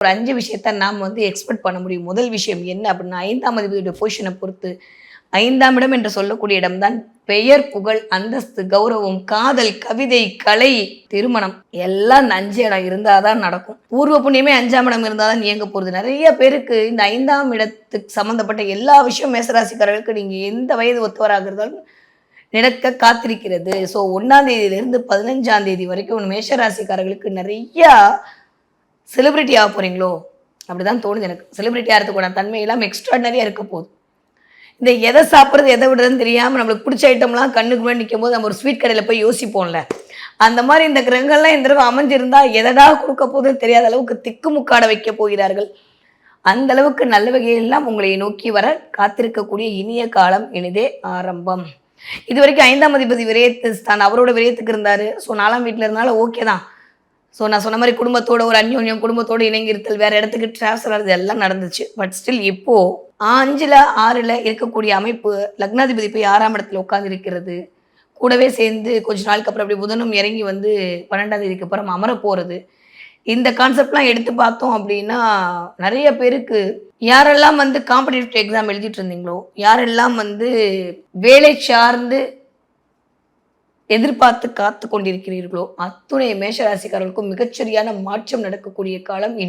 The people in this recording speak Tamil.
ஒரு 5 விஷயத்த நாம் எக்ஸ்பெக்ட் பண்ண முடியும். முதல் விஷயம் என்ன அப்படின்னா, 5ஆம் அதிபதியுடைய பொசிஷன பொறுத்து 5ஆம் இடம் என்று சொல்லக்கூடிய இடம்தான் பெயர், புகழ், அந்தஸ்து, கௌரவம், காதல், கவிதை, கலை, திருமணம் எல்லாம் இந்த 5 இடம் இருந்தா தான் நடக்கும். பூர்வ புண்ணியமே 5ஆம் இடம் இருந்தா தான் இயங்க போறது. நெறைய பேருக்கு இந்த 5ஆம் இடத்துக்கு சம்மந்தப்பட்ட எல்லா விஷயம் மேசராசிக்காரர்களுக்கு நீங்க எந்த வயது ஒத்தவராக இருந்தாலும் நடக்க காத்திருக்கிறது. ஸோ 1ஆம் தேதியிலிருந்து 15ஆம் தேதி வரைக்கும் மேஷராசிக்காரர்களுக்கு நெறையா செலிபிரிட்டி ஆக போறீங்களோ? அப்படிதான் தோணுது எனக்கு. செலிபிரிட்டி ஆகிறதுக்கான தன்மை எல்லாம் எக்ஸ்ட்ரார்டினரியா இருக்க போகுது. இந்த எதை சாப்பிட்றது, எதை விடுறதுன்னு தெரியாம நம்மளுக்கு பிடிச்ச ஐட்டம்லாம் கண்ணுக்கு முன்னாடி நிக்கும்போது, நம்ம ஒரு ஸ்வீட் கடையில போய் யோசிப்போம்ல. அந்த மாரி இந்த கிரகங்கள்லாம் இந்த தடவ அமைஞ்சிருந்தா, எதடா குடுக்க போகுதுன்னு தெரியாத அளவுக்கு திக்குமுக்காட வைக்க போகிறார்கள். அந்த அளவுக்கு நல்ல வகையெல்லாம் உங்களை நோக்கி வர காத்திருக்கக்கூடிய இனிய காலம் இனிதே ஆரம்பம். இதுவரைக்கும் 5ஆம் அதிபதி விரயத்து ஸ்தானம் அவரோட விரயத்துக்கு இருந்தாரு. ஸோ 4ஆம் வீட்ல இருந்தனால ஓகே தான். ஸோ நான் சொன்ன மாரி குடும்பத்தோட ஒரு அந்யோன்யம், குடும்பத்தோட இணங்கியிருத்தல், வேற இடத்துக்கு ட்ரான்ஸ்ஃபர் ஆறது எல்லாம் நடந்துச்சு. பட் ஸ்டில் இப்போ 5ல 6ல இருக்கக்கூடிய அமைப்பு லக்னாதிபதி போய் 6ஆம் இடத்துல உட்கார்ந்திருக்கிறது. கூடவே சேர்ந்து கொஞ்ச நாளுக்கு அப்புறம் அப்படியே புதனும் இறங்கி 12ஆம் தேதிக்கு அப்புறம் அமரப் போறது. இந்த கான்செப்ட்லாம் எடுத்து பார்த்தோம் அப்படின்னா, நெறைய பேருக்கு யாரெல்லாம் காம்படிட்டிவ் எக்ஸாம் எழுதிட்டு இருந்தீங்களோ, யாரெல்லாம் வேலை சார்ந்து எதிர்பார்த்து காத்துக் கொண்டிருக்கிறீர்களோ, அத்துணை மேஷ ராசிக்காரர்களுக்கும் மிகச்சரியான மாற்றம் நடக்கக்கூடிய காலம் இனி.